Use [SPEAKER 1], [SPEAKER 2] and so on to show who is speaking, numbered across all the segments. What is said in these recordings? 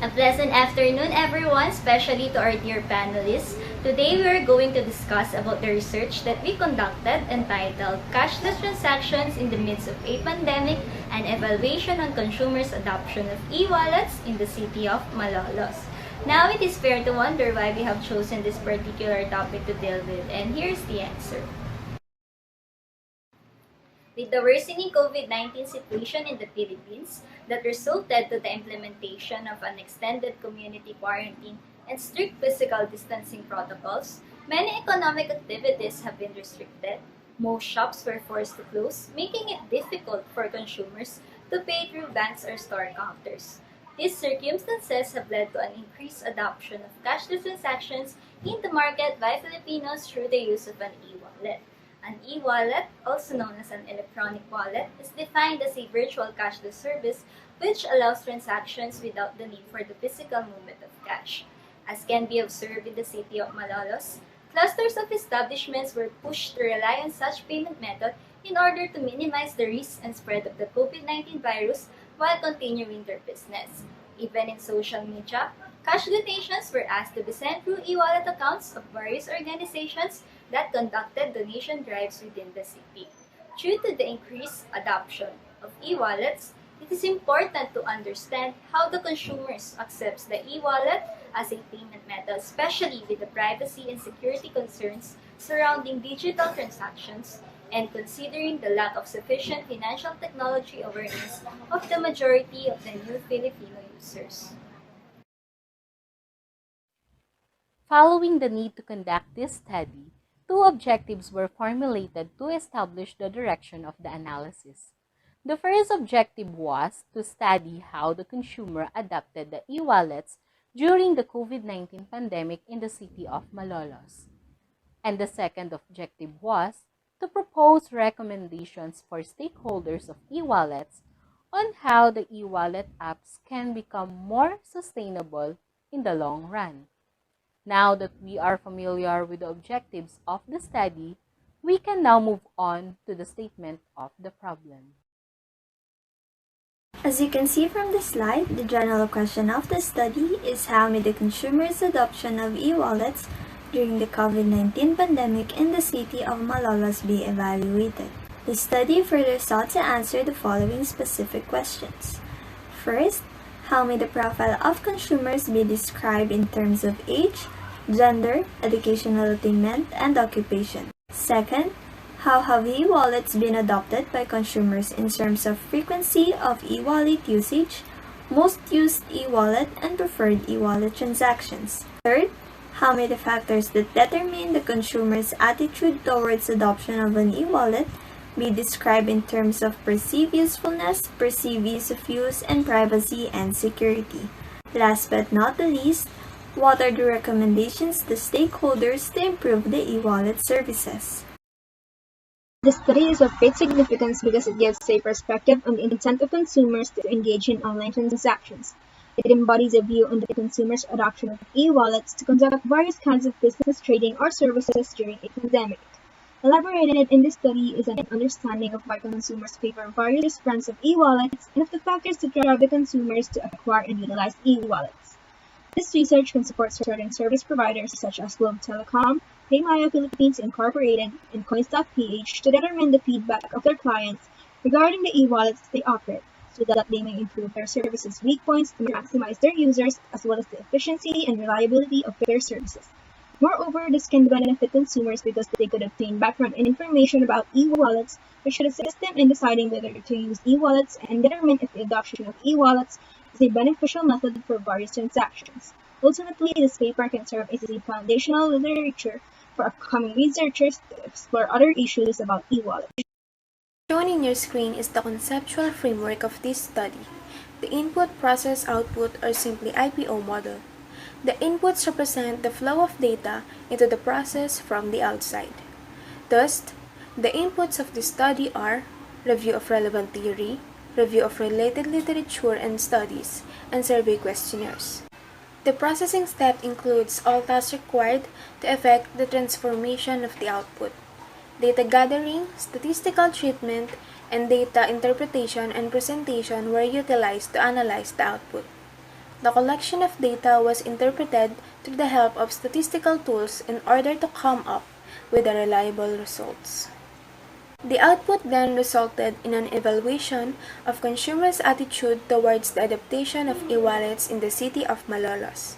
[SPEAKER 1] A pleasant afternoon, everyone, especially to our dear panelists. Today, we are going to discuss about the research that we conducted entitled Cashless Transactions in the Midst of a Pandemic, an Evaluation on Consumers' Adoption of E-Wallets in the City of Malolos. Now, it is fair to wonder why we have chosen this particular topic to deal with, and here's the answer. With the worsening COVID-19 situation in the Philippines that resulted to the implementation of an extended community quarantine and strict physical distancing protocols, many economic activities have been restricted. Most shops were forced to close, making it difficult for consumers to pay through banks or store counters. These circumstances have led to an increased adoption of cashless transactions in the market by Filipinos through the use of an e-wallet. An e-wallet, also known as an electronic wallet, is defined as a virtual cashless service which allows transactions without the need for the physical movement of cash. As can be observed in the city of Malolos, clusters of establishments were pushed to rely on such payment method in order to minimize the risk and spread of the COVID-19 virus while continuing their business. Even in social media, cash donations were asked to be sent through e-wallet accounts of various organizations that conducted donation drives within the city. Due to the increased adoption of e-wallets, it is important to understand how the consumers accepts the e-wallet as a payment method, especially with the privacy and security concerns surrounding digital transactions and considering the lack of sufficient financial technology awareness of the majority of the new Filipino users.
[SPEAKER 2] Following the need to conduct this study, two objectives were formulated to establish the direction of the analysis. The first objective was to study how the consumer adopted the e-wallets during the COVID-19 pandemic in the city of Malolos. And the second objective was to propose recommendations for stakeholders of e-wallets on how the e-wallet apps can become more sustainable in the long run. Now that we are familiar with the objectives of the study, we can now move on to the statement of the problem.
[SPEAKER 3] As you can see from the slide, the general question of the study is how may the consumer's adoption of e-wallets during the COVID-19 pandemic in the city of Malolos be evaluated. The study further sought to answer the following specific questions. First, how may the profile of consumers be described in terms of age, gender, educational attainment, and occupation? Second, how have e-wallets been adopted by consumers in terms of frequency of e-wallet usage, most used e-wallet, and preferred e-wallet transactions? Third, how may the factors that determine the consumer's attitude towards adoption of an e-wallet be described in terms of perceived usefulness, perceived ease of use, and privacy and security? Last but not the least, what are the recommendations to stakeholders to improve the e-wallet services?
[SPEAKER 4] The study is of great significance because it gives a perspective on the intent of consumers to engage in online transactions. It embodies a view on the consumer's adoption of e-wallets to conduct various kinds of business trading or services during a pandemic. Elaborated in this study is an understanding of why consumers favor various brands of e-wallets and of the factors that drive the consumers to acquire and utilize e-wallets. This research can support certain service providers such as Globe Telecom, PayMaya Philippines Incorporated, and Coins.ph to determine the feedback of their clients regarding the e-wallets they operate, so that they may improve their services' weak points to maximize their users as well as the efficiency and reliability of their services. Moreover, this can benefit consumers because they could obtain background information about e-wallets, which should assist them in deciding whether to use e-wallets and determine if the adoption of e-wallets is a beneficial method for various transactions. Ultimately, this paper can serve as a foundational literature for upcoming researchers to explore other issues about e-wallets.
[SPEAKER 5] Shown in your screen is the conceptual framework of this study. The input, process, output, or simply IPO model. The inputs represent the flow of data into the process from the outside. Thus, the inputs of this study are review of relevant theory, review of related literature and studies, and survey questionnaires. The processing step includes all tasks required to effect the transformation of the output. Data gathering, statistical treatment, and data interpretation and presentation were utilized to analyze the output. The collection of data was interpreted through the help of statistical tools in order to come up with the reliable results. The output then resulted in an evaluation of consumers' attitude towards the adaptation of e-wallets in the city of Malolos.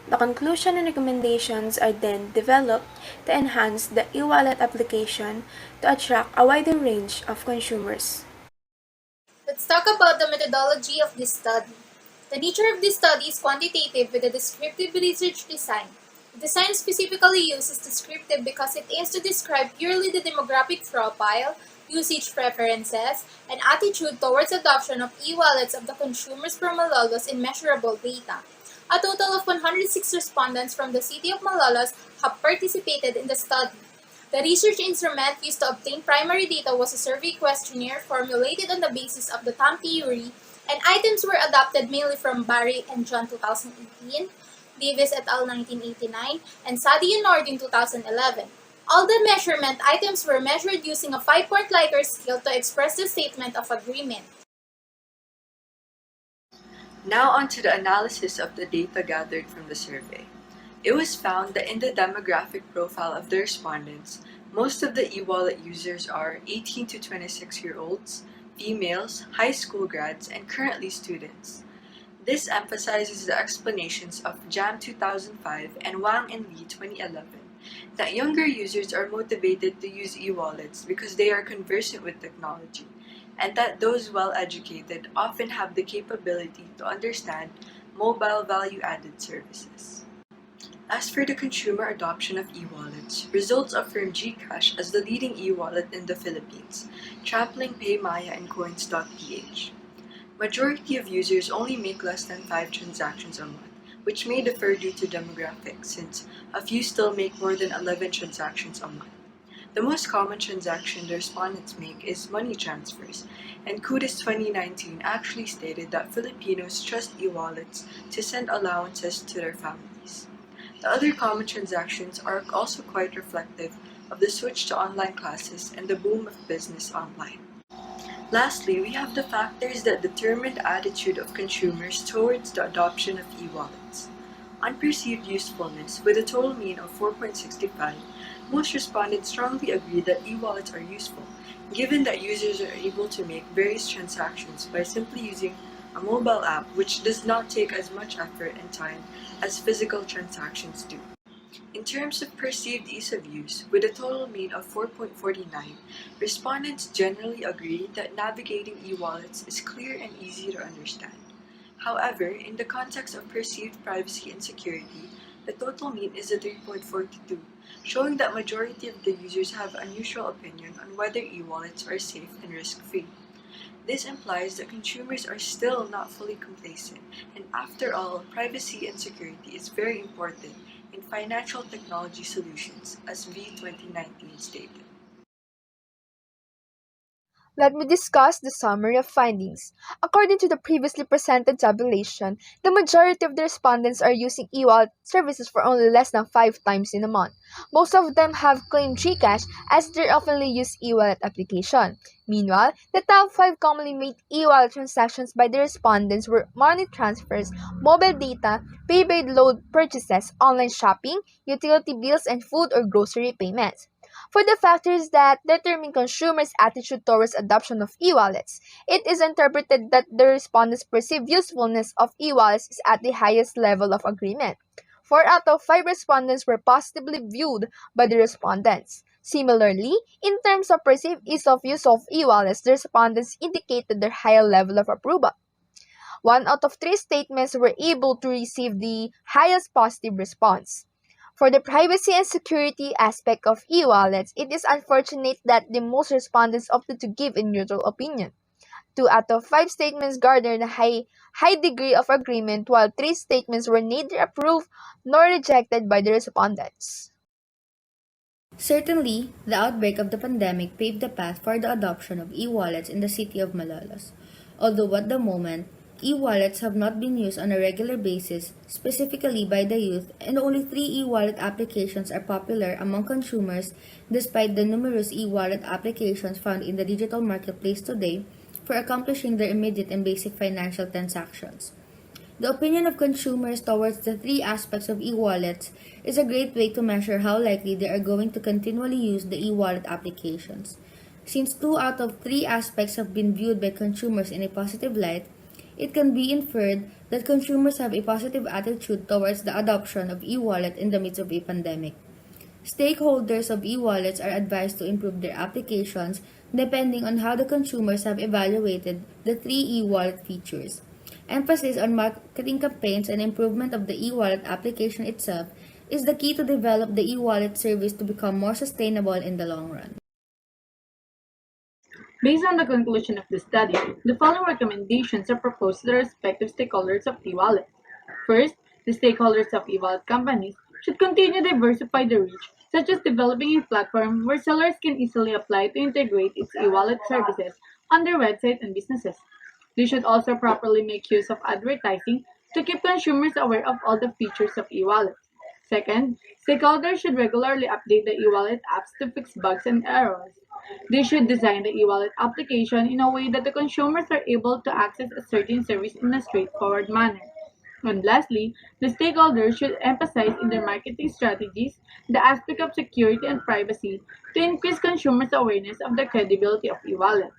[SPEAKER 5] The conclusion and recommendations are then developed to enhance the e-wallet application to attract a wider range of consumers.
[SPEAKER 6] Let's talk about the methodology of this study. The nature of this study is quantitative with a descriptive research design. The design specifically uses descriptive because it aims to describe purely the demographic profile, usage preferences, and attitude towards adoption of e-wallets of the consumers from Malolos in measurable data. A total of 106 respondents from the city of Malolos have participated in the study. The research instrument used to obtain primary data was a survey questionnaire formulated on the basis of the time theory, and items were adopted mainly from Barry and John 2018, Davis et al. 1989, and Sadi and Nord in 2011. All the measurement items were measured using a 5-point Likert scale to express the statement of agreement.
[SPEAKER 7] Now on to the analysis of the data gathered from the survey. It was found that in the demographic profile of the respondents, most of the e-wallet users are 18 to 26-year-olds, females, high school grads, and currently students. This emphasizes the explanations of Jam 2005 and Wang and Lee 2011 that younger users are motivated to use e-wallets because they are conversant with technology, and that those well-educated often have the capability to understand mobile value-added services. As for the consumer adoption of e-wallets, results affirm GCash as the leading e-wallet in the Philippines, trampling PayMaya and Coins.ph. Majority of users only make less than 5 transactions a month, which may differ due to demographics since a few still make more than 11 transactions a month. The most common transaction the respondents make is money transfers, and Kudis 2019 actually stated that Filipinos trust e-wallets to send allowances to their families. The other common transactions are also quite reflective of the switch to online classes and the boom of business online. Lastly, we have the factors that determine the attitude of consumers towards the adoption of e-wallets. On perceived usefulness, with a total mean of 4.65, most respondents strongly agree that e-wallets are useful, given that users are able to make various transactions by simply using a mobile app which does not take as much effort and time as physical transactions do. In terms of perceived ease of use, with a total mean of 4.49, respondents generally agree that navigating e-wallets is clear and easy to understand. However, in the context of perceived privacy and security, the total mean is a 3.42, showing that majority of the users have a neutral opinion on whether e-wallets are safe and risk-free. This implies that consumers are still not fully complacent, and after all, privacy and security is very important in financial technology solutions, as V 2019 stated.
[SPEAKER 4] Let me discuss the summary of findings. According to the previously presented tabulation, the majority of the respondents are using e-wallet services for only less than 5 times in a month. Most of them have claimed GCash as their oftenly used e-wallet application. Meanwhile, the top 5 commonly made e-wallet transactions by the respondents were money transfers, mobile data, prepaid load purchases, online shopping, utility bills, and food or grocery payments. For the factors that determine consumers' attitude towards adoption of e-wallets, it is interpreted that the respondents' perceived usefulness of e-wallets is at the highest level of agreement. 4 out of 5 respondents were positively viewed by the respondents. Similarly, in terms of perceived ease of use of e-wallets, the respondents indicated their higher level of approval. 1 out of 3 statements were able to receive the highest positive response. For the privacy and security aspect of e-wallets, it is unfortunate that the most respondents opted to give a neutral opinion. 2 out of 5 statements garnered a high degree of agreement, while 3 statements were neither approved nor rejected by the respondents.
[SPEAKER 8] Certainly, the outbreak of the pandemic paved the path for the adoption of e-wallets in the city of Malolos. Although at the moment, e-wallets have not been used on a regular basis, specifically by the youth, and only 3 e-wallet applications are popular among consumers despite the numerous e-wallet applications found in the digital marketplace today for accomplishing their immediate and basic financial transactions. The opinion of consumers towards the three aspects of e-wallets is a great way to measure how likely they are going to continually use the e-wallet applications. Since 2 out of 3 aspects have been viewed by consumers in a positive light, it can be inferred that consumers have a positive attitude towards the adoption of e-wallet in the midst of a pandemic. Stakeholders of e-wallets are advised to improve their applications depending on how the consumers have evaluated the three e-wallet features. Emphasis on marketing campaigns and improvement of the e-wallet application itself is the key to develop the e-wallet service to become more sustainable in the long run.
[SPEAKER 9] Based on the conclusion of the study, the following recommendations are proposed to the respective stakeholders of e-wallet. First, the stakeholders of e-wallet companies should continue to diversify their reach, such as developing a platform where sellers can easily apply to integrate its e-wallet services on their website and businesses. They should also properly make use of advertising to keep consumers aware of all the features of e-wallets. Second, stakeholders should regularly update the e-wallet apps to fix bugs and errors. They should design the e-wallet application in a way that the consumers are able to access a certain service in a straightforward manner. And lastly, the stakeholders should emphasize in their marketing strategies the aspect of security and privacy to increase consumers' awareness of the credibility of e-wallets.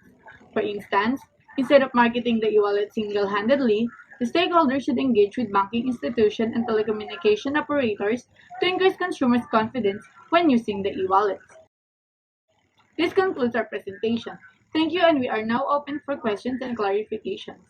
[SPEAKER 9] For instance, instead of marketing the e-wallet single-handedly, the stakeholders should engage with banking institutions and telecommunication operators to increase consumers' confidence when using the e-wallets. This concludes our presentation. Thank you, and we are now open for questions and clarifications.